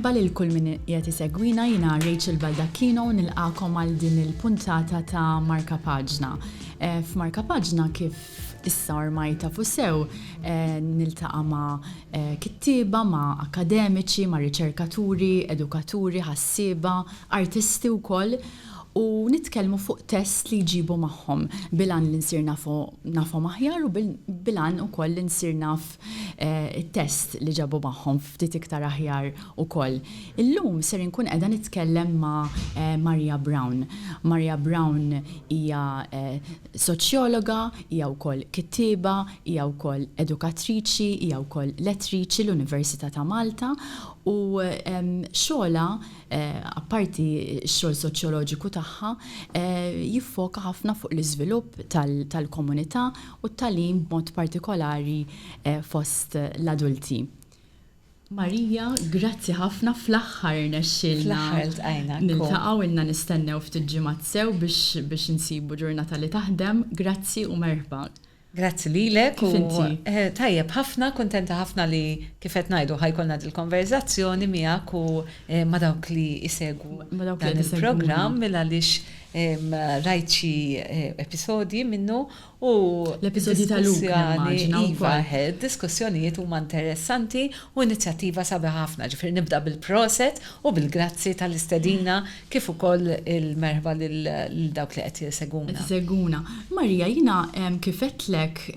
Merħba lil kull min qiegħed isegwina, jiena Rachel Baldacchino nilqakom għal din il-puntata ta' Marka Paġna. F'Marka Paġna kif issa ormai tafu sew niltaqa' ma' kittieba, ma' akademiċi, ma' riċerkaturi, edukaturi, ħassieba, artisti wkoll. U nitkellmu fuq test li jġibu magħhom bilan li nsir nafhom aħjar u bilan ukoll li nsir naf it-test li ġabu magħhom ftit iktar aħjar ukoll. Illum ser inkun qiegħda nitkellem ma' Marja Brown. Marja Brown hija soċjologa, hija wkoll kittieba, hija wkoll edukatriċi, hija wkoll lettriċi l-Università ta' Malta u xogħla apparti x-xogħol soċjoloġiku tagħha jiffoka ħafna fuq l-iżvilupp tal-komunità u t-tagħlim b'mod partikolari fost l-adulti. Marija, grazzi ħafna fl-aħħar nexxilna niltaqgħu ilna nistennew ftit ġimgħat sew biex insibu ġurnata li taħdem. Grazzi u merħba. Grazzi lilek Kif inti? Tajjeb ħafna, kuntenta ħafna li kif qed ngħidu ħajkolna dil-konverzazzjoni miegħek u ma' dawk li jsegwu dan il-programm għaliex rajt xi episodji minnu u l-episodji tal-lum diskussjonijiet huma interessanti u inizjattiva sabiħa ħafna. Ġifieri nibda bil-proset u bil-grazzi tal-istedina kif ukoll il-merħba lil dawk li qed jisegwuna. Marija, jiena kif qedtlek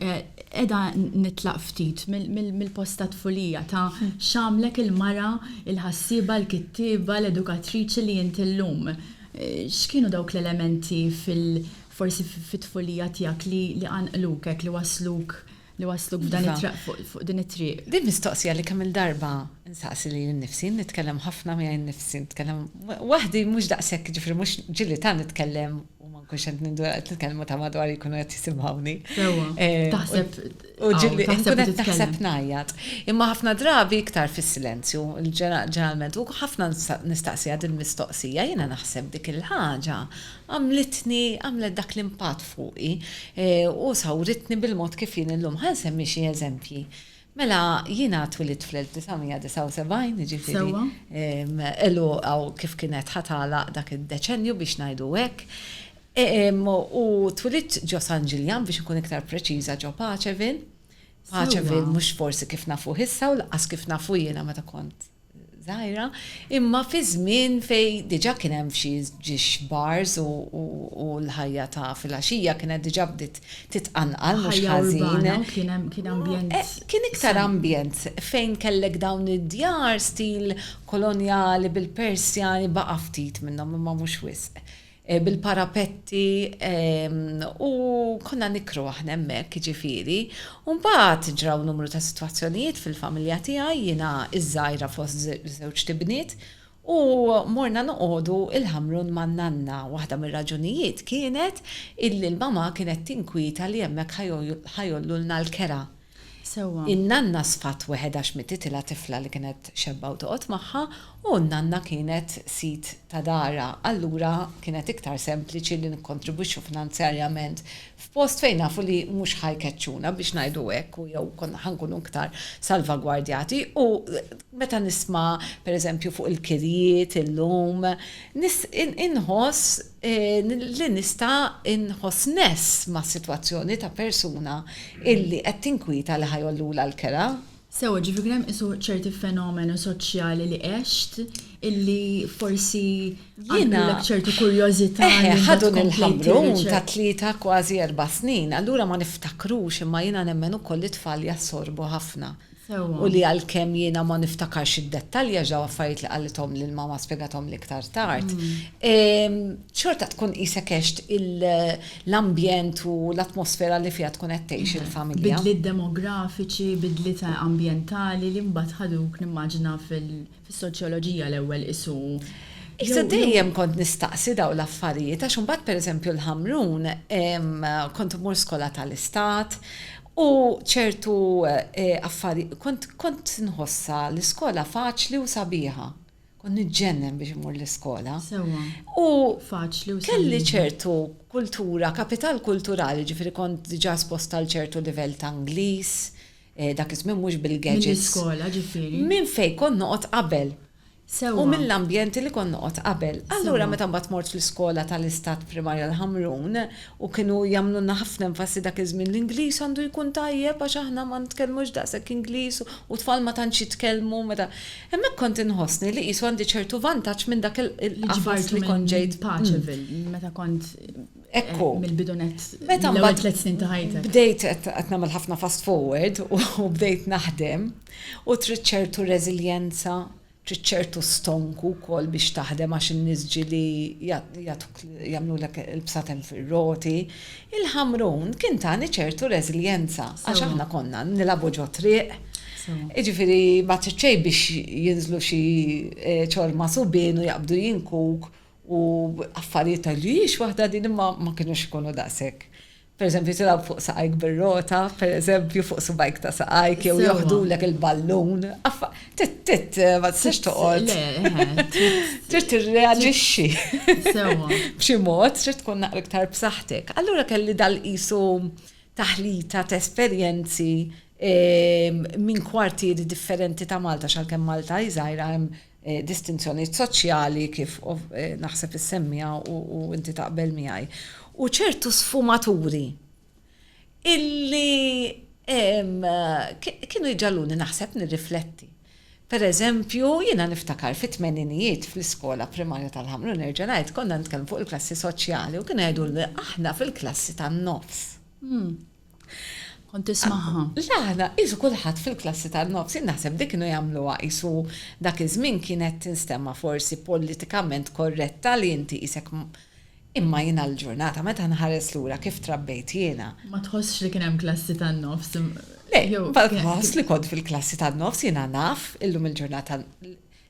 edha nitlaq ftit mill-posta tfulija ta' x'għamlek il-mara, il-ħassiba, l-kittieba, l-edukatriċi li inti llum. X'kienu dawk l-elementi forsi fit-tfulija tiegħek li għanqluk li wasluk f'dan it-triq fuq din it-triq? Din mistoqsija li kemm il-darba nsaqsi li nnifsi, nitkellem ħafna miegħi nnifsi, nitkellem waħdi mhux daqshekk ġifieri mhux ġieli ta' nitkellem u ma nkunx qed nitkellmu ta' madwar jkunu qed jisimgħuni. Taħseb u ġieli qed taħseb ngħajjad. Imma ħafna drabi iktar fis-silenzju ġeneralment u ħafna nistaqsija din mistoqsija jiena naħseb dik il-ħaġa għamlet dak l-impatt fuqi u sawritni bil-mod kif jien illum. Ħansemmi xi eżempji. Mela jiena twilit fl-1979, ġifieri elu għaw kif kienet ħatala dak id-deċenju biex ngħidu hekk. U twilit ġo San Ġiljan biex nkun iktar preċiża ġo Paċeville. Paċeville mhux forsi kif nafu issa u laqas kif nafu jiena meta kont żgħira, imma fi żmien fejn diġà kien hemm xi ġiex bars u l-ħajja ta' filgħaxija kienet diġà bdiet titqanqal mhux ħażin. Kien ambjent. Kien iktar ambjent fejn kellek dawn id-djar stil kolonjali bil-Persjani baqa' ftit minnhom imma mhux wisq. Bil-parapetti u konna nikru aħna hemmhekk jiġifieri. U mbagħad ġraw numru ta' sitwazzjonijiet fil-familja tiegħi jiena iż-żgħira fost żewġ tibniet u morna noqogħdu il-ħamrun man-nanna. Waħda mir-raġunijiet kienet illi l-mama kienet tinkwita li hemmhekk ħajollulna l-kera. In-nanna sfat weħedax mititila tifla li kienet xebba u toqgħod magħha u n-nanna kienet sit ta' dara. Allura kienet iktar sempliċi li nikkontribwixxu finanzjarjament f'post fejn nafu li mhux ħajkeċċuna biex ngħidu hekk u jew ħankunu iktar salvagwardjati. U meta nisma' pereżempju fuq il-kirjiet illum inħoss li nista' inħoss ness ma' sitwazzjoni ta' persuna illi qed tinkwita li ħajollula l-kera. Sewa ġifieri hemm isu ċerti fenomenu soċjali li għext illi forsi għandek ċertu kurjożità. Ħadun il-ħamrun ta' 3 kważi 4 snin, allura ma niftakrux imma jiena nemmen ukoll it-tfal jassorbu ħafna. U li għalkemm jiena ma niftakarx id-dettalji ġew affarijiet li qallithom lil mama spjegathom l-iktar tard. Xorta tkun qisek għext l-ambjent u l-atmosfera li fiha tkun qed tgħix il-familja. Bidliet demografiċi, bidliet ambjentali li mbagħad ħaduk nimmaġina fis-soċjoloġija l-ewwel isu. Issa dejjem kont nistaqsi daw l-affarijiet għax imbagħad pereżempju l-Ħamrun kont imur skola tal-Istat. U ċertu affarijiet, kont nħossa l-iskola faċli u sabiħa. Kont niġġennem biex imur l-iskola. U faċli u kelli ċertu kultura, kapital kulturali, ġifieri kont diġà sposta l ċertu livell ta' Ingliż, dak iż-żmien mhux bil-gadgets. Mill-iskola ġifieri. Minn fejn kont noqgħod qabel. Sewwa. U mill-ambjenti li konna qod qabel. Allura meta mbagħad mort fl-iskola tal-Istat Primarja l-Ħamrun u kienu jagħmlulna ħafna enfasi dak iż-żmien l-Ingliż għandu jkun tajjeb għax aħna ma nitkellmux daqshekk Ingliż u tfal ma tantx jitkellmu meta. Hemmhekk kont inħossni li qisu għandi ċertu vantaġġ minn dak il-qafas li kont ġejt Paċeville, meta kont Ekku. mill-bidunet Meta l-ewwel 3 snin ta' ħajtek. Bdejt qed nagħmel ħafna fast forward u bdejt naħdem u trid ċertu reżiljenza, trid ċertu stonku wkoll biex taħdem għax in-nies ġieli jagħmlulek il-bsatem fir-roti. Il-Ħamrun kien tani ċertu reżiljenza għax aħna konna nilagħbu ġo triq. Jiġifieri ma tritx biex jinżlu xi ċorma subien u jaqbdu jinkuk u affarijiet għaliex waħda din ma kienux ikunu daqshekk. Per eżempju, tilab fuq saqajk bir-rota, per eżempju, fuq subajk ta' saqajk, jew joħdulek il-ballun. Ma tistax toqgħod. Trid tirreaġixxi. B'xi mod trid tkun naqra iktar b'saħħtek. Allura kelli dal-qisu taħlita ta' esperjenzi minn kwartieri differenti ta' Malta x'għalkemm Malta żgħira hemm distinzjonijiet soċjali kif naħseb issemmija u inti taqbel miegħi. U ċertu sfumaturi illi kienu jġalluni naħseb nirrifletti. Per eżempju, jiena niftakar fit-tmeninijiet fl-iskola primarja tal-Ħamrun nerġa' ngħid konna nitkellmu fuq il-klassi soċjali u kienu jgħidulni aħna fil-klassi tan-nofs. Kont tismaħħa. Aħna qisu kulħadd fil-klassi tan-nofs, naħseb dik kienu jagħmluha qisu dak iż-żmien kienet tinstemma forsi politikament korretta li inti qisek. Imma jiena l-ġurnata, meta nħares lura kif trabbejt jiena. Ma tħossx li kien hemm klassi tan-nofs. Le, ma tħoss li kont fil-klassi tan-nofs jiena naf illum il-ġurnata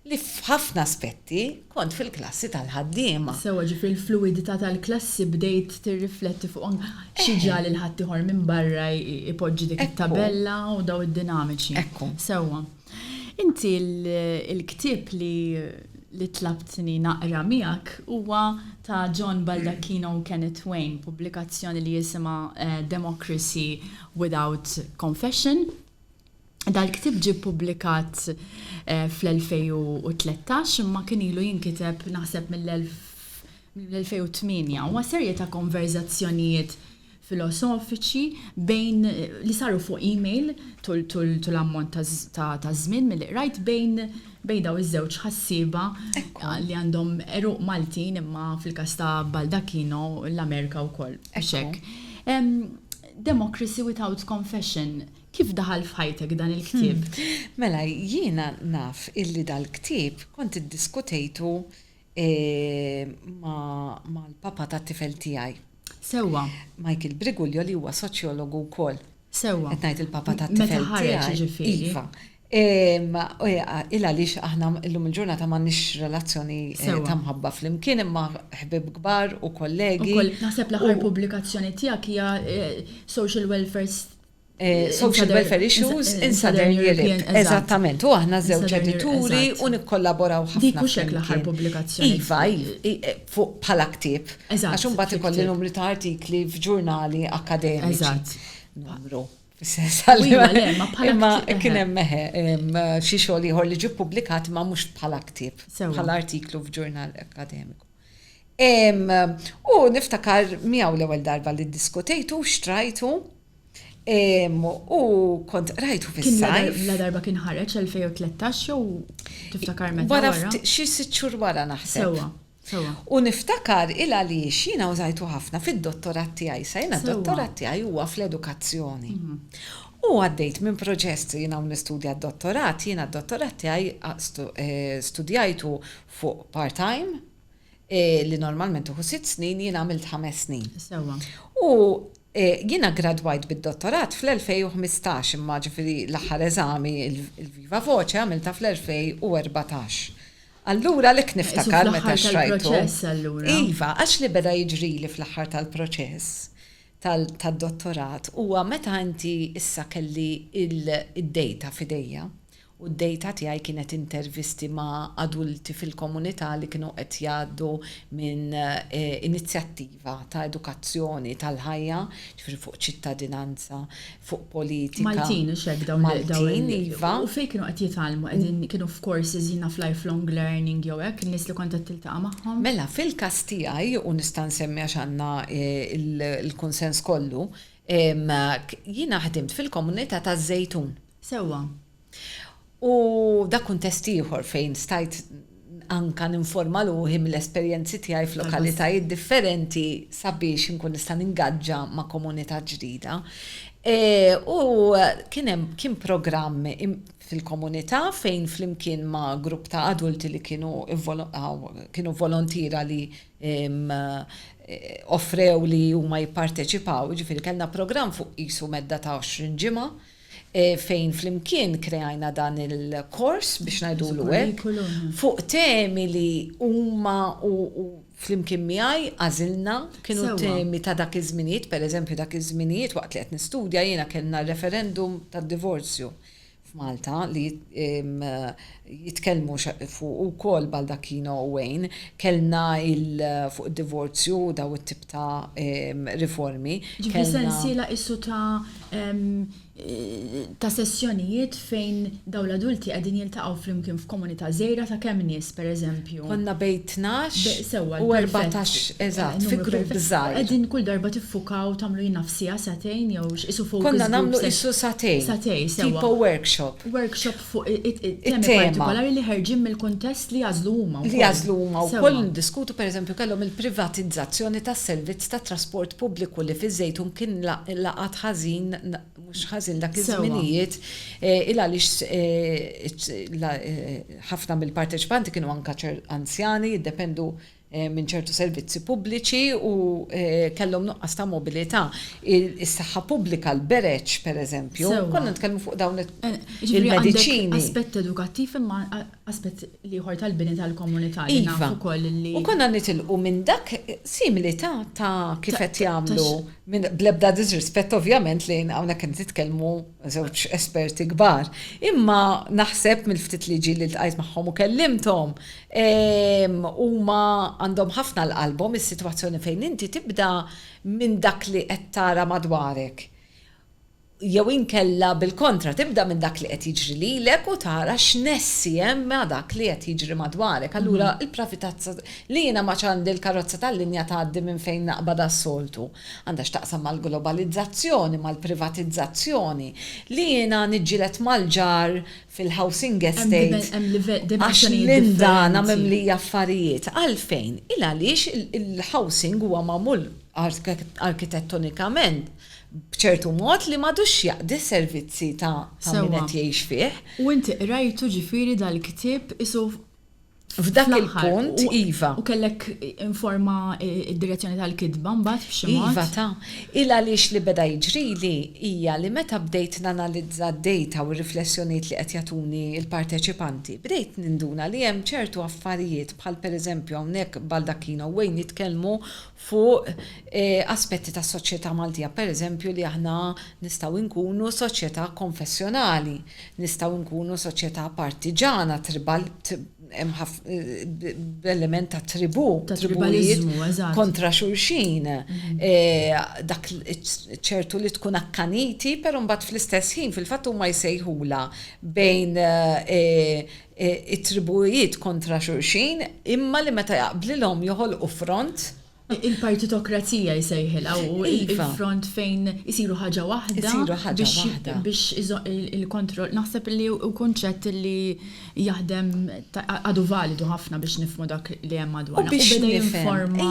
li f'ħafna aspetti kont fil-klassi tal-ħaddiema. Sewwa ġifieri l-fluidità tal-klassi bdejt tirrifletti fuq xi ġal il ħadd ieħor minn barra ipoġġi dik it-tabella u daw id-dinamiċi. Ekku. Sewwa. Inti l-ktieb li tlabtni naqra miegħek huwa ta' John Baldacchino u Kenneth Wayne, pubblikazzjoni li jisimha Democracy Without Confession. Dal-ktib ġie publikat fl-2013 imma kien ilu jinkiteb naħseb mill-2008 huwa serje ta' konverzazzjonijiet filosofiċi bejn li saru fuq email tul ammont ta' żmien mill-qrajt bejn daw iż-żewġ ħassieba li għandhom eruq Maltin imma fil-każ ta' Baldacchino l-Amerika wkoll. Hekk. Democracy Without Confession. Kif daħal f'ħajtek dan il-ktieb? Mela, jiena naf illi dal-ktieb kont iddiskutejtu mal-papa tat-tifel tiegħi. Sewwa. Michael Briguglio li huwa soċjologu wkoll. Sewwa. Qed ngħid il-papa tat-tifel tiegħi. Iva. Illa lix aħna illum il-ġurnata m'għandniex relazzjoni ta' mħabba flimkien imma ħbib kbar u kollegi. Naħseb l-aħħar pubblikazzjoni tiegħek hija Social Welfare Issues in Southern Europe. Eżattament, u aħna żewġ edituri u nikkollaboraw ħafna. Dik hux hekk l-aħħar pubblikazzjoni. Iva, fuq bħala ktieb. Għax imbagħad ikolli numri ta' artikli f'ġurnali akademiċi. Eżatt. Numru. Imma kien hemm xi xogħol ieħor li ġie ppubblikat ma mhux bħala ktieb, bħala artiklu f'ġurnal akademiku. U niftakar miegħu l-ewwel darba li ddiskutejtu xtrajtu u kont rajtu fis-sajf. La darba kien ħareġ 2013 jew tiftakar meta wara? Xi 6 xhur wara naħseb. U niftakar għaliex jiena użajtu ħafna fid-dottorat tiegħi, sajna d-dottorat tiegħi huwa fl-edukazzjoni. U għaddejt minn proġett jiena nistudja d-dottorat, jiena d-dottorat tiegħi studjajtu fuq part-time li normalment uħu 6 snin, jiena għamilt 5 snin. U jiena gradwajt bid-dottorat fl-2015 imma ġifieri l-aħħar eżami il-Viva Voce għamilta fl-2014. Allura lek niftakar meta xrajtu. Iva, għax li beda jiġri li fl-aħħar tal-proċess tad-dottorat huwa meta inti issa kelli id-data fidejja U d-data tiegħi kienet intervisti ma' adulti fil-komunità li kienu qed jgħaddu minn inizjattiva ta' edukazzjoni tal-ħajja, ġifieri fuq ċittadinanza, fuq politika. Maltin xek dawn Maltin, iva. U fejn kienu qed jitgħallmu qegħdin kienu f'courses jiena lifelong learning jew hekk in-nies li kont qed tiltaqa' magħhom? Mela fil-każ tiegħi u nista' nsemmi għax għandna il-kunsens kollu, jiena ħdimt fil-komunità taż-Żejtun. Sewwa. U dak kuntest ieħor fejn stajt anka ninforma ruħi mill-esperjenzi tiegħi f'lokalitajiet differenti sabiex inkun nista' ningaġġa ma' komunità ġdida. U kien programm fil-komunità fejn flimkien ma' grupp ta' adulti li kienu volontira li offrew li huma jipparteċipaw, ġifieri kellna programm fuq qisu medda ta' 20 ġimgħa. Fejn flimkien kreajna dan il-kors biex ngħidulu hekk fuq temi li huma u flimkien miegħi għażilna kienu temi ta' dak iż-żminijiet, pereżempju dak iż-żminijiet waqt li qed nistudja jiena kellna referendum tad-divorzju f'Malta li jitkellmu fuq ukoll Baldacchino u Wayne, kellna fuq id-divorzju daw it-tip ta' riformi. Ġifieri sensiela issu ta' sessjonijiet fejn dawn l-adulti qegħdin jiltaqgħu flimkien f'komunità żgħira ta' kemm nies pereżempju. Konna bejn 12 u 14 eżatt fi grupp żgħir. Qegħdin kull darba tiffukaw tagħmlu nafsija satejn jew isu focus. Konna nagħmlu isu satejn. Satejn sewwa. Tipo workshop. Workshop fuq it-temi partikolari li ħerġin mill-kuntest li jażlu huma. Li jażlu huma wkoll ndiskutu pereżempju kellhom il-privatizzazzjoni tas-servizz tat trasport pubbliku li fiż-Żejtun kien laqat ħażin mhux ħażin dak iż-żminijiet il għaliex ħafna mill-parteċipanti kienu anke anzjani, jiddependu minn ċertu servizzi pubbliċi u kellhom nuqqas ta' mobilità. Is-saħħa pubblika l-bereċ pereżempju, konna nitkellmu fuq dawn il-mediċini. Aspett edukattiv imma aspett ieħor tal-bini tal-komunità li nafu ukoll li. U konna nitilqu minn dak similità ta' kif qed jagħmlu bl-ebda disrispett ovvjament li hawnhekk qed titkellmu żewġ esperti kbar. Imma naħseb mill-ftit li ġieli ltqajt magħhom u kellimthom huma għandhom ħafna l-qalbhom is-sitwazzjoni fejn inti tibda minn dak li qed tara madwarek. Jew inkella bil-kontra tibda minn dak li qed jiġri lilek u tara x'nessi hemm ma' dak li qed jiġri madwarek. Allura il-profitazza li jiena ma ċandi l-karozza tal-linja tgħaddi minn fejn naqbad as-soltu. Għandha x'taqsam mal-globalizzazzjoni, mal-privatizzazzjoni, li jiena niġġieled mal-ġar fil-housing estate. Għax l-indana memlija affarijiet. Għalfejn, il-għaliex il-housing huwa magħmul arkitettonikament b'ċertu mod li m'għadux jaqdi servizzi ta' min qed jgħix fih. U inti rajtu ġifieri dal-ktieb isu f'dak il-punt, iva. U kellek informa id-direzzjoni tal-kidba mbagħad b'xi mod. Iva ta' għaliex li beda jiġrili hija li meta bdejt nanalizza d-data u r-riflessjonijiet li qed jagħtuni l-parteċipanti, bdejt ninduna li hemm ċertu affarijiet bħal pereżempju hawnhekk Baldacchino Wayne jitkellmu fuq aspetti tas-soċjetà Maltija, pereżempju li aħna nistgħu nkunu soċjetà konfessjonali, nistgħu nkunu soċjetà partiġana, tribal b'element ta' tribujiet kontra xulxin. Dak ċertu li tkun akkaniti, però mbagħad fl-istess ħin fil-fatt huma jsejħula bejn it-tribujiet kontra xulxin, imma li meta jaqblilhom joħolqu front. Il-partitokrazija jsejħilha u il-front fejn isiru ħaġa waħda biex il-kontroll. Naħseb li u konċett li jaħdem għadu validu ħafna biex nifhmu dak li hemm madwarna.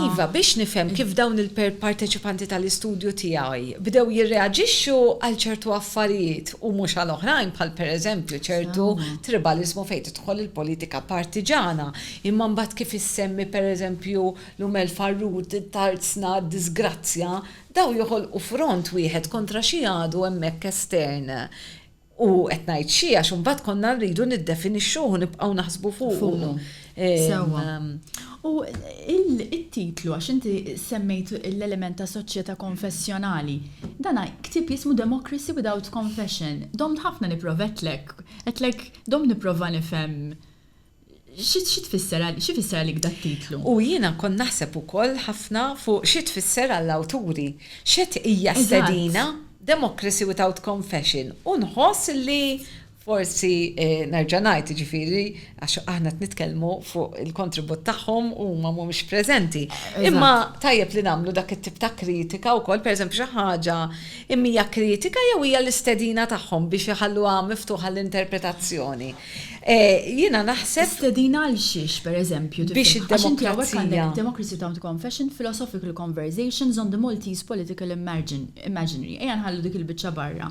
Iva, biex nifhem kif dawn il-parteċipanti tal-istudju tiegħi bdew jirreaġixxu għal ċertu affarijiet u mhux għal oħrajn bħal pereżempju ċertu tribalizmu fejn tidħol il-politika partiġana. Imma mbagħad kif issemmi pereżempju l-Umel Farrud tarzna disgrazzja, daw joħolqu front wieħed kontra xi għadu hemmhekk estern. U qed ngħid xi għax imbagħad konna rridu niddefinixxuh nibqgħu naħsbu fuq. Sewwa. U il-titlu, għax inti semmejtu l-element ta' soċjetà konfessjonali, dana ktib jismu Democracy Without Confession. Domt ħafna niprovetlek, dom niprofa nifhem xi tfisser għalik dat titlu. U jiena kon naħseb ukoll ħafna fuq xi tfisser għall-awturi. X'qed hija stedina Democracy Without Confession. U nħoss li forsi nerġa' ngħid ġifieri għax aħna nitkellmu fuq il-kontribut tagħhom u ma mhumiex preżenti. Imma tajjeb li nagħmlu dak it-tip ta' kritika wkoll, pereżempju xi ħaġa imma kritika jew hija l-istedina tagħhom biex iħalluha miftuħa l-interpretazzjoni. Jiena naħseb stedina għal xiex, pereżempju, biex id-demokrazija. Democracy Without Confession, Philosophical Conversations on the Maltese Political Imaginary. Ejja nħallu dik il-biċċa barra.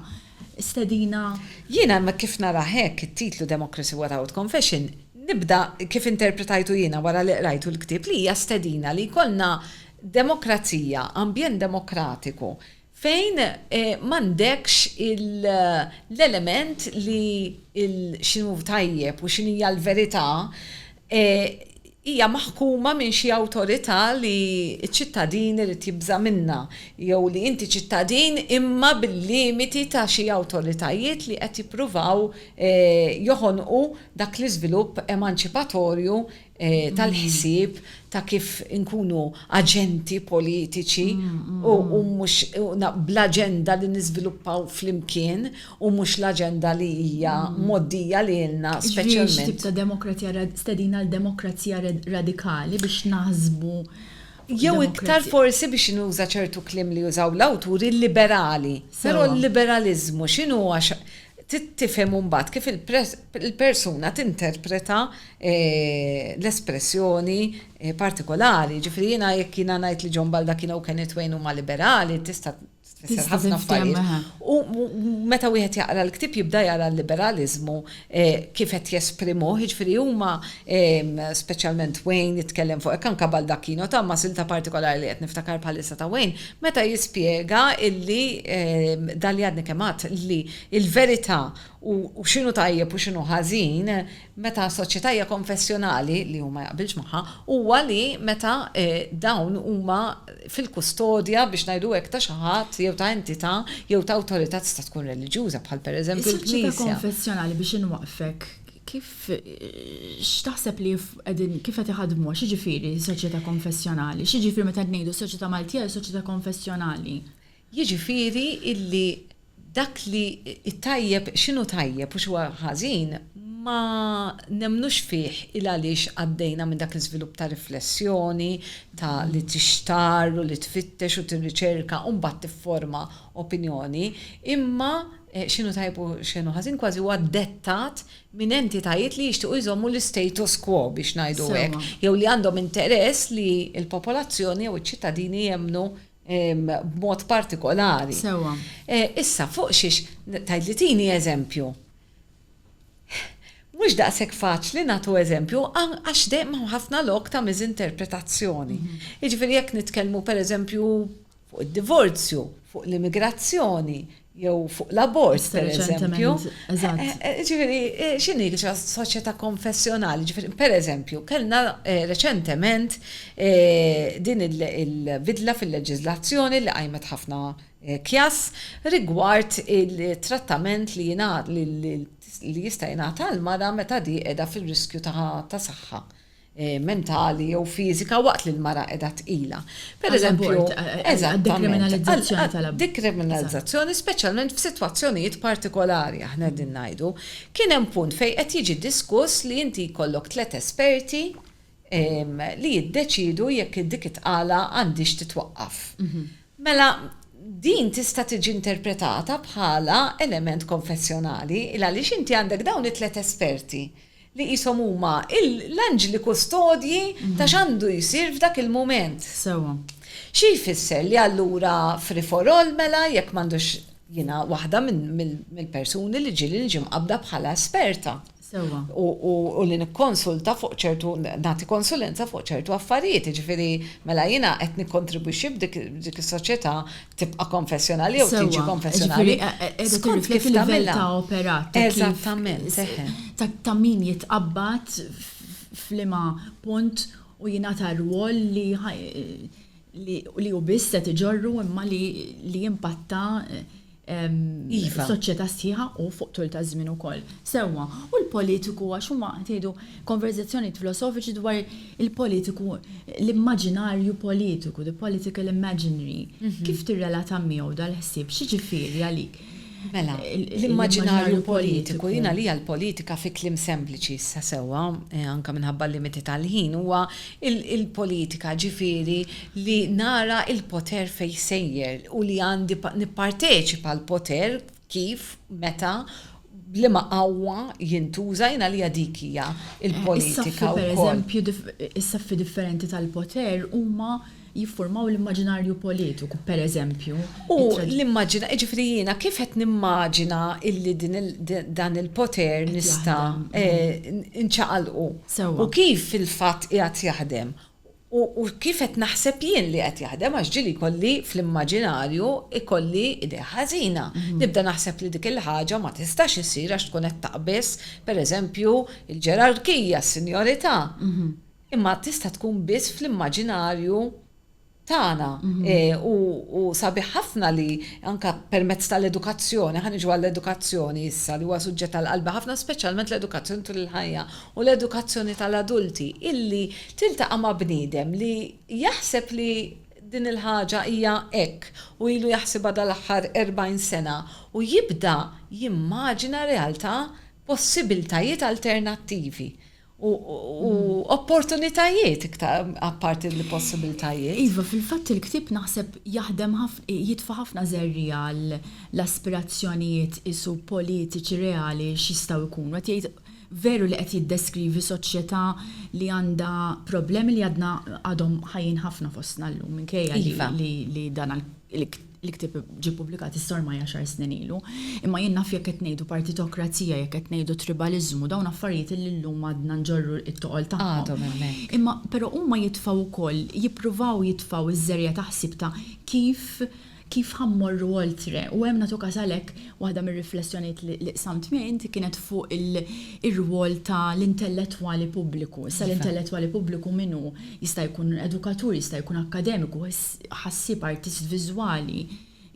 Stedina. Jiena ma kif nara hekk it-titlu Democracy Without Confession, nibda kif interpretajtu jiena wara li rajtu l-ktib li hija stedina li jkollna demokrazija, ambjent demokratiku fejn m'għandekx l-element li x'inhu tajjeb u x'inhija l-verità hija maħkuma minn xi awtorità li ċ-ċittadin irid jibża minnha jew li inti ċittadin imma bil-limiti ta' xi awtoritajiet li qed jippruvaw joħonqu dak l-iżvilupp emanċipatorju tal-ħsieb ta' kif inkunu aġenti politiċi u mhux bl-aġenda li niżviluppaw flimkien u mhux l-aġenda li hija moddija lilna speċjalment. Tip ta' demokrazija stedina l-demokrazija radikali biex naħsbu. Jew iktar forsi biex nuża ċertu kliem li jużaw l-awturi liberali. Però l-liberalizmu x'inhu għax tifhem mbagħad kif il-persuna tinterpreta l-espressjoni partikolari. Ġifieri jiena jekk jiena ngħid li John Baldacchino u Kenneth Wayne huma liberali tista' tfisser ħafna affarijiet. U meta wieħed jaqra l-ktieb jibda jara l-liberalizmu kif qed jesprimuh, jiġifieri huma speċjalment Wayne jitkellem fuq hekk anke Baldacchino ta' ma' silta partikolari li qed niftakar bħalissa ta' Wayne, meta jispjega illi dalli għadni kemm li il-verità u x'inhu tajjeb u x'inhu ħażin meta soċjetajja konfessjonali li huma jaqbilx magħha huwa li meta dawn huma fil-kustodja biex ngħidu hekk ta' xi ħadd jew ta' entità jew ta' awtorità tista' tkun reliġjuża bħal pereżempju l-Knisja. Soċjetà konfessjonali biex inwaqfek kif x'taħseb li kif qed iħadmuha x'jiġifieri soċjetà konfessjonali? X'jiġifieri meta ngħidu soċjetà Maltija soċjetà konfessjonali? Jiġifieri illi dak li tajjeb x'inhu tajjeb u x'huwa ħażin ma nemnux fih il għaliex għaddejna minn dak l-iżvilupp ta' riflessjoni, ta' li tixtar u li tfittex u tirriċerka u mbagħad tifforma opinjoni, imma x'inhu tajjeb u x'inhu ħażin kważi huwa dettat minn entitajiet li jixtiequ jżommu l-status quo biex ngħidu hekk, jew li għandhom interess li l-popolazzjoni jew iċ-ċittadini jemmnu b'mod partikolari. Sewa. Issa fuq xiex tajlitini eżempju. Mhux daqshekk faċli nagħtu eżempju għax dejjem ħafna lok ta' miżinterpretazzjoni. Jiġifieri jekk nitkellmu pereżempju fuq id-divorzju, fuq l-immigrazzjoni, jew fuq l-abort pereżempju. Ġifieri x'inhi soċjetà konfessjonali, ġifieri pereżempju kellna reċentement din il-bidla fil-leġiżlazzjoni li qajmet ħafna kjas rigward il-trattament li jista' jingħata l-mara meta di qiegħda fir-riskju ta' saħħa mentali jew fiżika waqt li l-mara qiegħda tqila. Pereżempju, dekriminalizzazzjoni tal-abort. Dekriminalizzazzjoni speċjalment f'sitwazzjonijiet partikolari aħna qegħdin ngħidu. Kien hemm punt fejn qed jiġi diskuss li inti jkollok 3 esperti li jiddeċidu jekk dik itqala għandix titwaqqaf. Mela din tista' tiġi interpretata bħala element konfessjonali il għaliex inti għandek dawn it-3 esperti li jisom huma l-anġli kustodji ta' x'għandu jsir f'dak il-mument. Sewa. Xi jfisser li allura free for all mela jekk m'għandux jiena waħda mill-persuni li ġieli niġi mqabbda bħala esperta. Sewa. U li nikkonsulta fuq ċertu nagħti konsulenza fuq ċertu affarijiet, ġifieri mela jiena qed nikkontribwixxi b'dik is-soċjetà tibqa' konfessjonali jew tiġi konfessjonali. Skont kif tagħmilha ta' operat. Eżattament. Ta' min jitqabbad f'liema punt u jingħata rwol li hu biss se tiġorru imma li jimpatta soċjetà sħiħa u fuq tul ta' żmien ukoll. Sewwa, u l-politiku għax huma tgħidu konverzazzjonijiet filosofiċi dwar il-politiku, l-immaġinarju politiku, the political imaginary. Kif tirrelata miegħu dal-ħsieb x'jiġifieri għalik? Mela, l-immaġinarju politiku, jina li għal-politika fi klim sempliċi issa sewwa, anka minħabba limiti tal-ħin, huwa il-politika ġifieri li nara il-poter fej sejjer u li għandi nipparteċipa l-poter kif, meta, blima qawwa jintuża jina li dik hija il-politika wkoll. Per eżempju, is-saffi differenti tal-poter huma jiffurmaw l-immaġinarju politiku, per eżempju. U l-immaġina, ġifri jiena kif qed nimmaġina illi dan il-poter nista' inċaqalqu. U kif fil-fatt qiegħed jaħdem. U kif qed naħseb jien li qed jaħdem għax ġieli kolli fl-immaġinarju ikolli idea ħażina. Nibda naħseb li dik il-ħaġa ma tistax issir għax tkun qed taqbes, pereżempju, il-ġerarkija, s-sinjorità. Imma tista' tkun biss fl-immaġinarju tagħna u sabiħ ħafna li anka permezz tal-edukazzjoni, ħaniġu għall-edukazzjoni issa li huwa suġġett tal-qalba ħafna speċjalment l-edukazzjoni tul il-ħajja u l-edukazzjoni tal-adulti illi tiltaqa' ma' bniedem li jaħseb li din il-ħaġa hija hekk u ilu jaħsibha dal-aħħar 40 sena u jibda jimmaġina realtà possibiltajiet alternattivi. U opportunitajiet iktar apparti l-possibilitajiet. Iva, fil-fatt il-ktib naħseb jaħdem jitfa' ħafna żerrija l-aspirazzjonijiet isu politiċi reali x'jistgħu jkunu. Qed jgħid veru li qed jiddeskrivi soċjetà li għandha problemi li għadhom ħajjin ħafna fostna llum minkejja li dan l-ktib ġi pubblikat is-sar ma 10 snin ilu, imma jien naf jekk qed ngħidu partitokrazija, jekk qed ngħidu tribalizmu, dawn affarijiet li llum għadna nġorru t-toqol tagħhom. Imma però huma jitfgħu wkoll, jippruvaw jitfgħu iż-żerja taħsib ta' kif ħammorru oltre. U hemm nagħtu każ għalhekk waħda mir-riflessjonijiet li qsamt miegħi inti kienet fuq ir-rwol ta' l-intellettwali pubbliku. Issa l-intellettwali pubbliku minnu jista' jkun edukatur, jista' jkun akademiku, ħassib artist viżwali,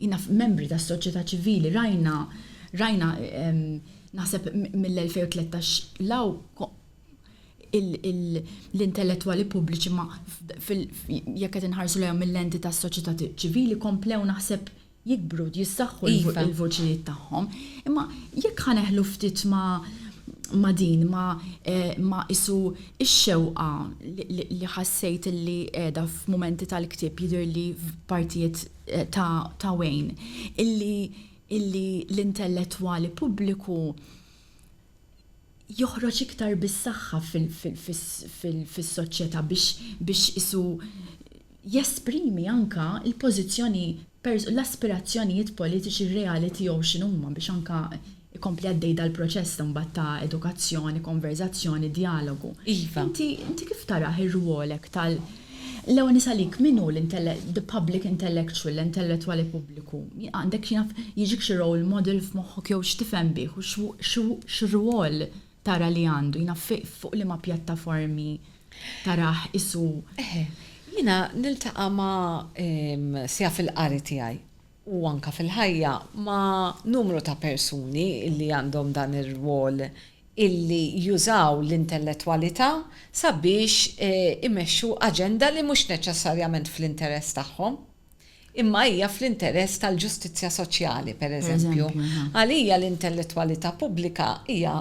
jiena membri tas-soċjetà ċivili, rajna naħseb mill-2013 law l-intellettwali pubbliċi ma jekk qed inħarsu lejhom mill-lenti tas-soċjetà ċivili komplew naħseb jikbru, jissaħħu l-voċijiet tagħhom. Imma jekk ħaneħlu ftit ma din ma isu ix-xewqa li ħassejt li qiegħda f'mumenti tal-ktieb jidher li f'partijiet ta' Wayne illi l-intellettwali pubbliku joħroġ iktar bis-saħħa fis-soċjetà biex isu jesprimi anka il-pożizzjoni l-aspirazzjonijiet politiċi reali tiegħu x'inhuma biex anka ikompli għaddej dal-proċess imbagħad ta' edukazzjoni, konverzazzjoni, dialogu. Iva. Inti kif taraħ ir-rwolek l-ewwel nisalik minnu the public intellectual, l-intellettwali pubbliku. Għandek jiġik xi role model f'moħħok jew x'tifhem bih u x'rwol tara li għandu, jina fuq li ma pjattaformi taraħ isu. Jina niltaqa ma sija fil-qari tiegħi u anka fil-ħajja ma numru ta' persuni illi għandhom dan ir-rwol illi jużaw l-intellettwalità sabiex imexxu aġenda li mhux neċessarjament fl-interess tagħhom. Imma hija fl-interess tal-ġustizzja soċjali, pereżempju. Għalija l-intellettwalità pubblika hija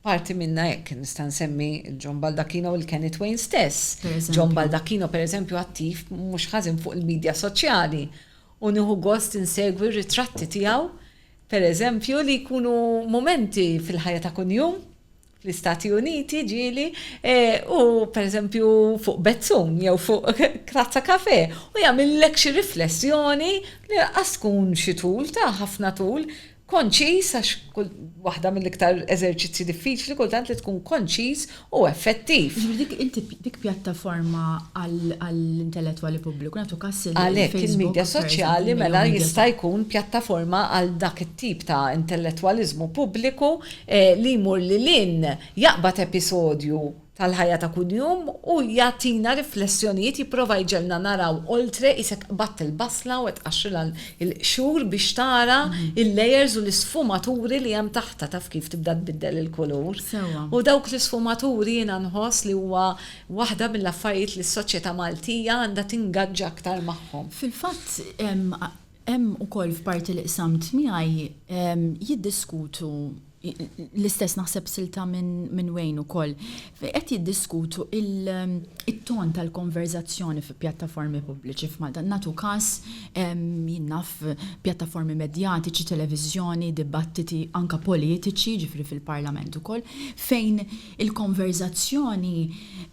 parti minna hekk nista' nsemmi John Baldacchino u l-Kenneth Wayne stess. John Baldacchino pereżempju attiv mhux ħażin fuq il-medja soċjali u nieħu gost insegwi r-ritratti tiegħu pereżempju li jkunu momenti fil-ħajja ta' kuljum fl-Istati Uniti ġieli u pereżempju fuq bezzun jew fuq krazza kafè u jagħmellek xi riflessjoni li qas tkun xi tul ta' ħafna tul konċis, għax waħda mill-iktar eżerċizzi diffiċli kultant li tkun konċis u effettiv. Dik pjattaforma għall-intellettwali pubbliku, nagħtu każ għalhekk il-medja soċjali mela jista' jkun pjattaforma għal dak it-tip ta' intellettwaliżmu pubbliku li jmur lil jaqbad episodju tal-ħajja ta' kuljum u jagħtina riflessjonijiet jipprova jġelna naraw oltre isek batt il-basla u tqaxxilha il-qxur biex tara il-layers u l-isfumaturi li hemm taħta taf kif tibda tbiddel il-kulur. U dawk l-isfumaturi jiena nħoss li huwa waħda mill-affarijiet li s-soċjetà Maltija għandha tingaġġa aktar magħhom. Fil-fatt hemm ukoll f'parti li qsamt miegħi jiddiskutu l-istess naħseb silta minn wejn ukoll. Qed jiddiskutu it-ton tal-konverzazzjoni fi pjattaformi pubbliċi f'Malta. Natu każ jinnaf pjattaformi medjatiċi, televiżjoni, dibattiti anka politiċi, ġifri fil-Parlament ukoll, fejn il-konverzazzjoni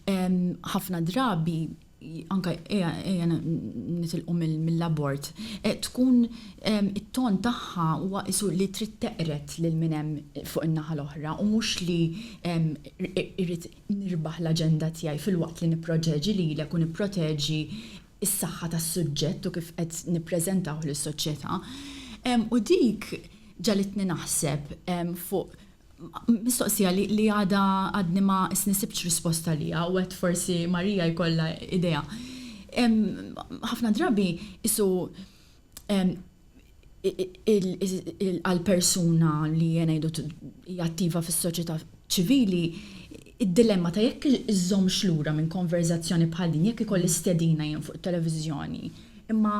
ħafna drabi anka nitilqu mill-abort, tkun it-ton tagħha huwa isu li trid teqret lil min hemm fuq in-naħa l-oħra u mhux li irrid nirbaħ l-aġenda tiegħi fil-waqt li nipproteġi lilek u nipproteġi is-saħħa tas-suġġett u kif qed nippreżentaw lis-soċjetà. U dik ġalitni naħseb fuq mistoqsija li għadni ma nisibx risposta lija u għed forsi Marija jkollha idea. Ħafna drabi isu għal-persuna li jenajdu jattiva fis-soċjetà ċivili, id-dilemma ta' jekk iżżomm xlura minn konverzazzjoni bħal din, jekk ikolli stedina jien fuq televizjoni, imma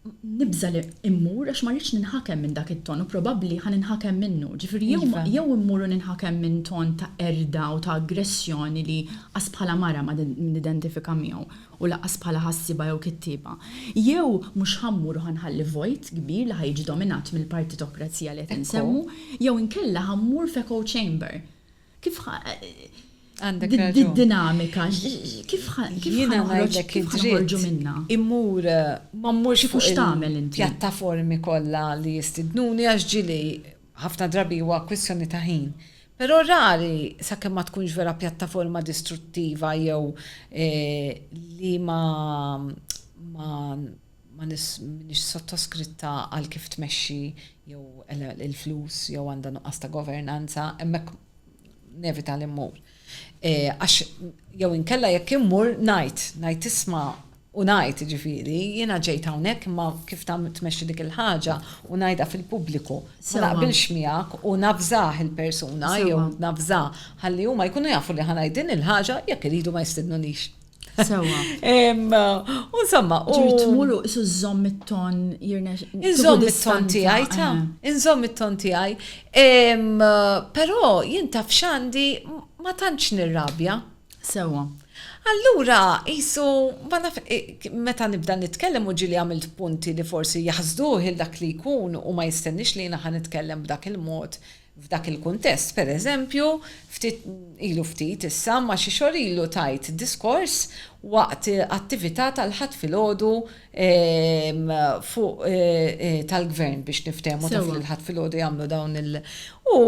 nibża li immur għax ma rridx ninħakem minn dak it-ton u probabbli ħan ninħakem minnu. Ġifieri jew immur ninħakem minn ton ta' erda u ta' aggressjoni li qas bħala mara ma nidentifika miegħu u laqas bħala ħassiba jew kittiba. Jew mhux ħammur u ħanħalli vojt kbir li ħajġi dominat mill-partitokrazija li qed insemmu, jew inkella ħammur f'echo chamber. Kif dinamika kif ħanħorġu minna? Immur ma mmurx fuq il-pjattaformi kollha li jistidnuni għax ġili ħafna drabi huwa kwistjoni ta' ħin. Però rari sakemm ma tkunx vera pjattaforma distruttiva jew li nix sottoskritta għal kif tmexxi jew il-flus jew għandha nuqqas ta' governanza, hemmhekk nevita l-immur. Għax jew inkella jekk immur ngħid isma' u ngħid ġifieri jiena ġejt hawnhekk imma kif tmexxi dik il-ħaġa u ngħidha fil-pubbliku ma naqbilx miegħek u nafżah il-persuna jew nafżah ħalli huma jkunu jafu li ħanajd din il-ħaġa jekk iridu ma jistidnunix. Sewa. Insomma, tmuru isu żomm it-ton Inżomm it-ton tiegħi ta' inżomm it-ton tiegħi. Però jien taf x'għandi ma tantx nirrabja. Sewa. Allura, meta nibda nitkellem u ġili għamilt punti li forsi jaħżduh il-dak li jkun u ma jistennix li jina ħan nitkellem b'dak il-mod f'dak il-kuntest. Per eżempju, ftit issa ma xi xhur ilu tajt diskors waqt attività tal-ħadd filgħodu fuq tal-gvern biex niftehmu ta' fil-ħadd filgħodu jagħmlu dawn u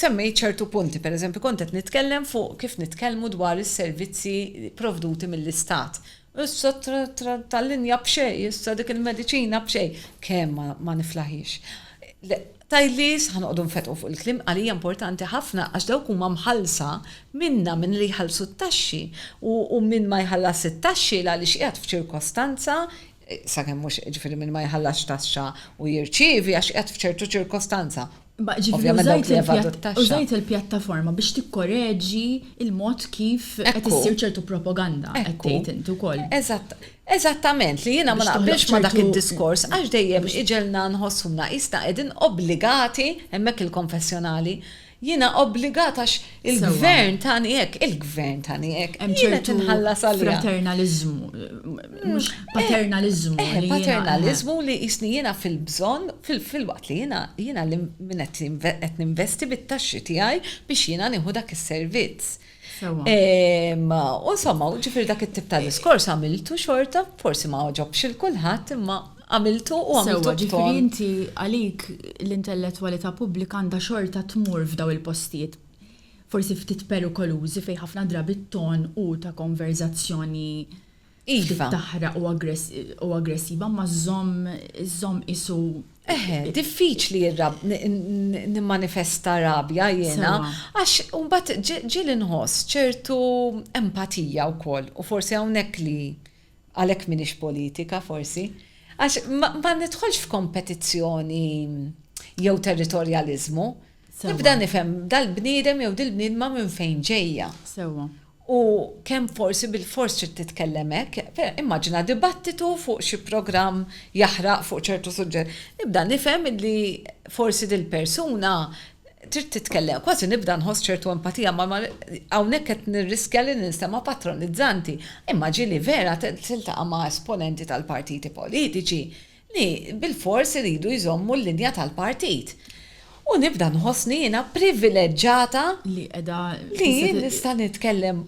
semmejt ċertu punti, per eżempju kont qed nitkellem fuq kif nitkellmu dwar is-servizzi provduti mill-istat. Issa tal-linja b'xejn, issa dik il-mediċina b'xejn, kemm ma niflaħix. Tajlis ħanqodu nfetqu fuq il-klim għalija importanti ħafna għax dawk huma mħallsa minna minn li jħallsu t-taxxi u minn ma jħallas it-taxxi għaliex qiegħed f'ċirkostanza sakemm mhux ġifieri minn ma jħallas taxxa u jirċievi għax qiegħed f'ċertu ċirkostanza. Użajt il-pjattaforma biex tikkoreġi il-mod kif qed issir ċertu propaganda qed tgħid inti wkoll. Eżattament, li jiena ma naqbilx ma dak id-diskors għax dejjem iġelna nħossumna ista qegħdin obbligati hemmhekk il-konfessjonali. Jiena obbligata il-gvern tani hekk, hemm ċertu fraternalizmu, mhux paternalizmu. Paternalizmu li jisni jiena fil-bżonn fil-waqt li jiena li min qed ninvesti bit-taxxi tiegħi biex jiena nieħu dak is-servizz. Insomma, ġifieri dak it-tip ta' diskors għamiltu xorta, forsi ma ġobx il-kulħadd imma għamiltu u għamiltu ġifieri inti għalik l-intellettwalità pubblika għandha xorta tmur f'daw il-postijiet. Forsi ftit perikolużi fejn ħafna drabi t-ton u ta' konverzazzjoni Iva. taħraq u aggressiva, ma żomm isu. Diffiċli nimmanifesta rabja jiena, għax umbat ġili nħoss ċertu empatija wkoll, u forsi hawnhekk li għalhekk m'iniex politika forsi, għax ma nidħolx f'kompetizzjoni jew territorjaliżmu. Nibda nifhem dal-bniedem jew dil-bniedma minn fejn ġejja. Sewwa. U kemm forsi bil-fors trid titkellem hekk, immaġina dibattitu fuq xi programm jaħraq fuq ċertu suġġett. Nibda nifhem li forsi dil-persuna trid titkellem, kważi nibda nħoss ċertu empatija, ma hawnhekk qed nirriskja li nistema' patronizzanti. Imma ġieli vera tiltaqa' ma' esponenti tal-partiti politiċi li bil-fors iridu jżommu l-linja tal-partit. U nibda nħossni jiena privileġġata li nista' nitkellem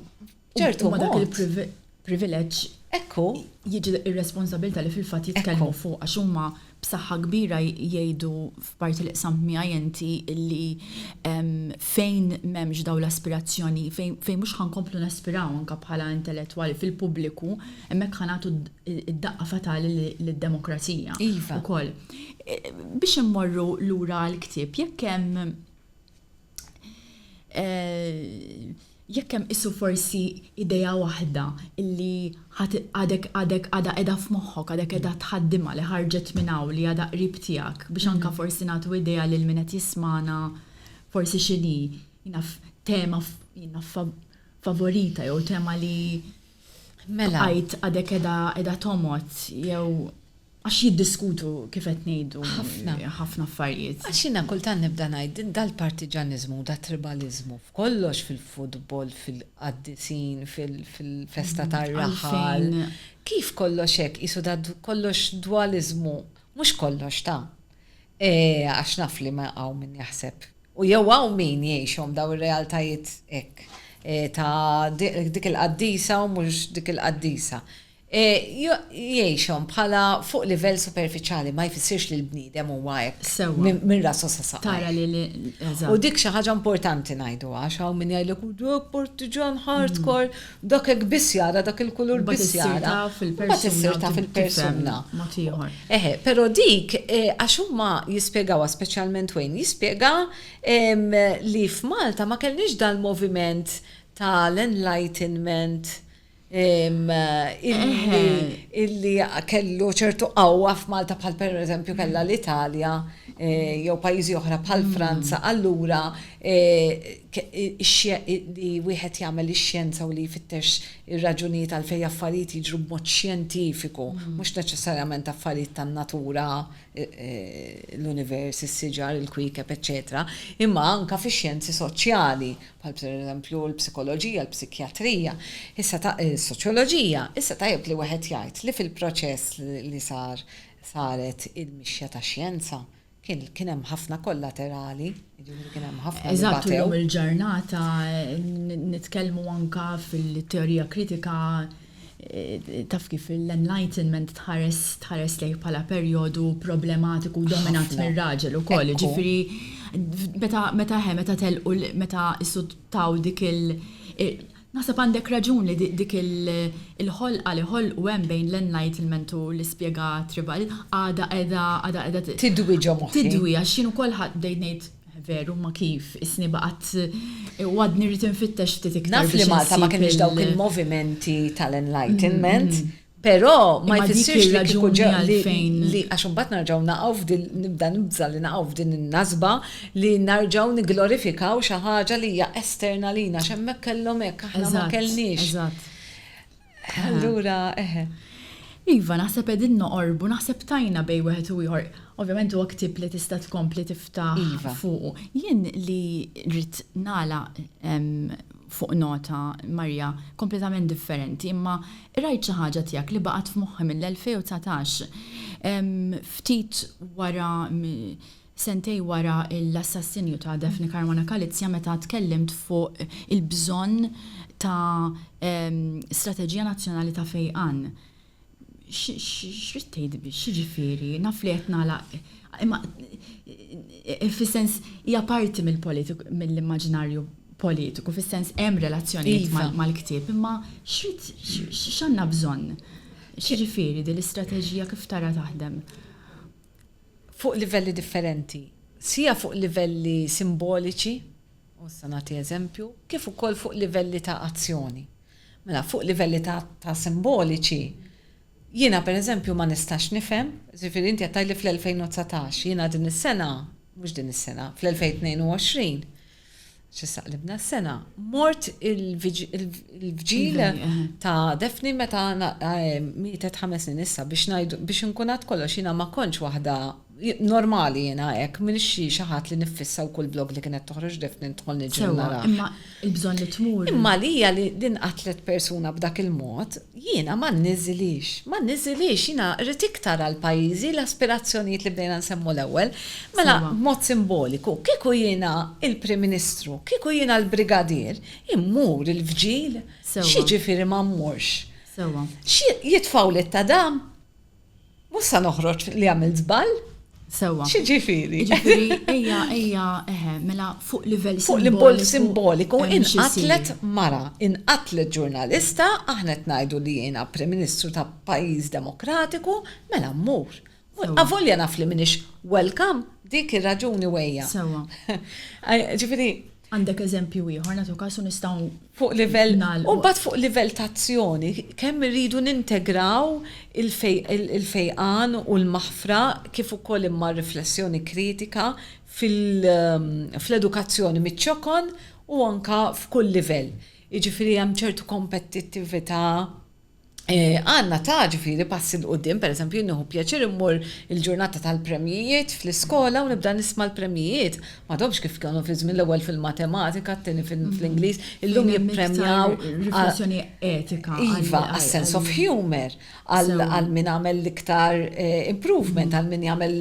ċertu mod. Dak il-privileġġ ekku jiġi ir-responsabilità li fil-fatt jitkellmu fuq għax huma b'saħħa kbira jgħidu f'parti li qsamt miegħi inti li fejn m'hemmx dawn l-aspirazzjoni, fejn mhux ħankomplu naspiraw anke bħala intellettwali fil-pubbliku, hemmhekk ħanagħtu id-daqqa fatali lid-demokrazija. Iva. Ukoll. Biex immorru lura l-ktieb, jekk hemm issu forsi idea waħda illi għadha qiegħda f'moħħok, għadha qiegħda tħaddimha li ħarġet minn hawn li għadha qrib tiegħek biex anke forsi nagħtu idea lil min qed jismana forsi x'inhi tema favorita jew tema li għajt għadha qiegħda tomot jew għax jiddiskutu kif qed ngħidu ħafna affarijiet. Għax jiena kultant nibda ngħid dal-partiġaniżmu, dat-tribaliżmu f'kollox fil-futbol, fil-qaddisin, fil-festa tar-raħal. Kif kollox hekk qisu kollox dwaliżmu, mhux kollox għax naf li ma hawn min jaħseb. U jew hawn min jgħixhom daw ir-realtajiet hekk ta' dik il-qaddisa u mhux dik il-qaddisa. Jiexhom bħala fuq livell superfiċjali ma jfissirx li l-bniedem huwa hekk minn rasu sa saqqa. Tara li U dik xi ħaġa importanti ngħidu għax hawn min jgħidlek dak partiġan hardcore, dak hekk biss jara, dak il-kulur biss jara. Ma tissirta fil-persuna. Però dik għax huma jispjegawha speċjalment wejn jispjega li f'Malta ma kellniex dal-moviment tal-enlightenment illi kellu ċertu qawwa f'Malta bħal pereżempju kellha l-Italja jew pajjiżi oħra bħal Franza, allura li wieħed jagħmel ix-xjenza u li jfittex ir-raġunijiet għalfejn affarijiet jiġru b'mod xjentifiku, mhux neċessarjament affarijiet tan-natura, l-univers, is-siġar, il-kwikeb, eċetera, imma anke fix-xjenzi soċjali, bħal pereżempju l-psikoloġija, l-psikjatrija, is-soċjoloġija, issa tajjeb li wieħed jgħid li fil-proċess li saret il-mixja ta' xjenza kien hemm ħafna kollaterali, kien hemm ħafna eżatt lum il-ġurnata nitkellmu anke fil-teorija kritika taf kif l-enlightenment tħares lejh bħala perjodu problematiku dominat mir-raġel ukoll, ġifieri meta telqu meta issu taw dik Naħseb għandek raġun li dik il-ħolqa li ħolqu hemm bejn l-enlightenment u l-ispjega tribal għada qiegħda tidwi ġo moħħi. Tidwi għax x'inhu kol ħadd bdejt ngħid veru ma kif isni baqgħet għadni rrid infittex ftit iktar. Naf li Malta ma kienx dawk il-movimenti tal-enlightenment, però ma jfissirx li kieku li għax imbagħad narġgħu naqgħu nibda nibża li naqgħu f'din in-nasba li narġgħu niglorifikaw xi ħaġa li hija esterna lina x'hemmhekk kellhom hekk aħna ma kellniex. Eżatt. Allura Iva, naħseb qegħdin noqorbu, naħseb tajna bej wieħed u ieħor. Ovvjament huwa ktieb li tista' tkompli tiftaħ fuq. Jien li rrid nagħlaq fuq nota, Marja, kompletament differenti, imma rajt xi ħaġa tiegħek li baqgħet f'moħħi mill-2019. Ftit wara sentej wara l-assassinju ta' Daphne Caruana Galizia meta tkellimt fuq il-bżonn ta' strateġija nazzjonali ta' fejqan. X'rid tgħid biex xiġifieri, naf li qed nagħlaq imma fis-sens hija parti mill-immaġinarju politiku, fis-sens hemm relazzjonijiet mal-ktieb, imma x'għandna bżonn? X'ġifieri din l-istrateġija kif tara taħdem? Fuq livelli differenti. Sija fuq livelli simboliċi, u nagħti eżempju, kif ukoll fuq livelli ta' azzjoni. Mela fuq livelli ta' simboliċi, jiena pereżempju ma nistax nifhem, ġifieri inti qed tgħidli fl-2019, jiena din is-sena, mhux din is-sena, fl-2022, x'issaqlibna s-sena, mort il-vġil ta' Defni meta mietet 5 snin issa biex inkunat kollox jiena ma kontx waħda normali jiena hekk minix xi ħadd li nifissa kull blog li kienet toħroġ Defni nidħol niġi nara. Imma il-bżonn li tmur. Imma li hija li inqatlet persuna b'dak il-mod, jiena ma nniżilix jiena rrid iktar għal pajjiżi l-aspirazzjonijiet li bdejna nsemmu l-ewwel, mela b'mod simboliku, kieku jiena il-Prim Ministru, kieku jiena l-Brigadier, immur il-vġil, xi ġifieri ma mmurx. Jitfgħu li ta' dam, mhux sa noħroġ li għamil żball. Xi ġifieri? Ejja, mela fuq livell simboliku. Fuq l-imbol simboliku inqatlet mara, inqatlet ġurnalista, aħna qed ngħidu li jiena Prim Ministru ta' pajjiż demokratiku, mela mmur. Avolja naf li minix welcome, dik ir-raġuni wejja. Ġifieri għandek eżempju ieħor nagħtu kasu nistgħu fuq livell u mbagħad fuq livell ta' azzjoni kemm irridu nintegraw il-fejqan u l-maħfra kif ukoll imma riflessjoni kritika fl-edukazzjoni miċ-ċokon u anka f'kull livell. Jiġifieri hemm ċertu kompetittività għanna ta' ġifieri passi l-qudiem, pereżempju nieħu pjaċir immur il-ġurnata tal-premjijiet fl-iskola u nibda nisma' l-premjijiet. M'għadhomx kif kienu fi żmien l-ewwel fil-matematika, t-tieni fl-Ingliż, illum jippremjaw riflessjoni etika. Iva, sense of humor, għal min għamel l-iktar improvement, għal min jagħmel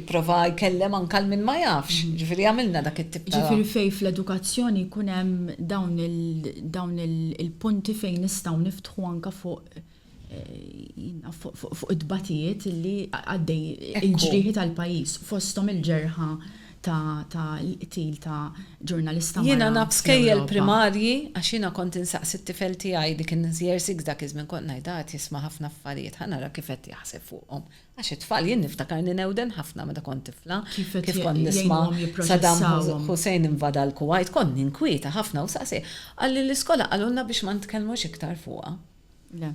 jipprova jkellem anke għal min ma jafx. Ġifieri għamilna dak it-tip ta' ġifieri fejn fl-edukazzjoni jkun hemm dawn il-punti fejn nistgħu niftħu anke fuq id-batijiet li għaddej il-ġrieħi tal-pajjiż fosthom il-ġerħa ta' l-qtil ta' ġurnalista. Jiena naf skejjel primarji għax jiena kont insaqsi t-tifel tiegħi dik in-Year 6 dak iż-żmien kont ngħidha qed jisma' ħafna affarijiet, ħa nara kif qed jaħseb fuqhom. Għax it-tfal jien niftakarni newden ħafna meta kont tifla. Kif kont nisma' Saddam Hussein invada l-Kuwait, kont ninkwieta ħafna u saqsi. Għalli l-iskola qalulna biex ma nitkellmux iktar fuqha. Le,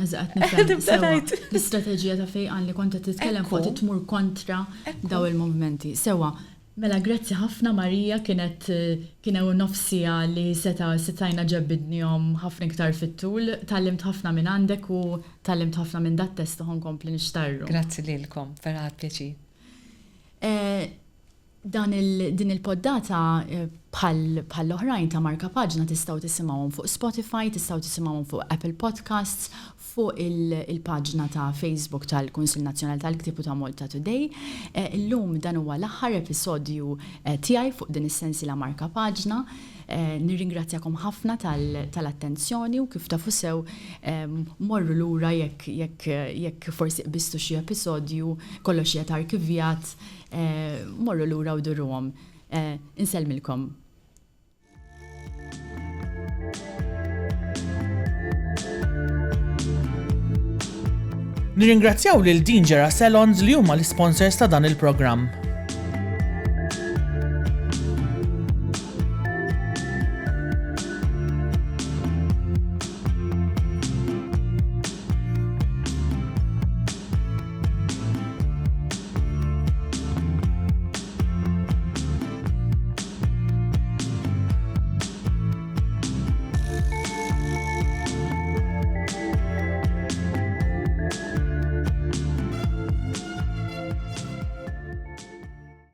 eżaqt nifhem. L-istrateġija ta' fejqan li kont qed titkellem fuq titmur kontra daw il-movimenti. Sewa, mela grazzi ħafna Marija kienew nofsija li setajna ġebbidnihom ħafna iktar fit-tul, tallimt ħafna minn għandek u tallimt ħafna minn dat test kompli nixtarru. Grazzi lilkom, vera pjaċir. Din il-poddata bħall-oħrajn ta' Marka Paġna tistgħu tisimgħuhom fuq Spotify, tistgħu tisimgħuhom fuq Apple Podcasts, fuq il-paġna ta' Facebook tal-Kunsill Nazzjonali tal-Ktieb ta' Malta Today. Illum dan huwa l-aħħar episodju tiegħi fuq din is-sensiela Marka Paġna. Nirringrazzjakom ħafna tal-attenzjoni u kif tafu sew morru lura jekk forsi qbistu xi episodju kollox qiegħed arkivjat, morru lura u durruhom. Insellmilkom. Nirringrazzjaw lil Dingera Salons li huma l-sponsors ta' dan il-programm.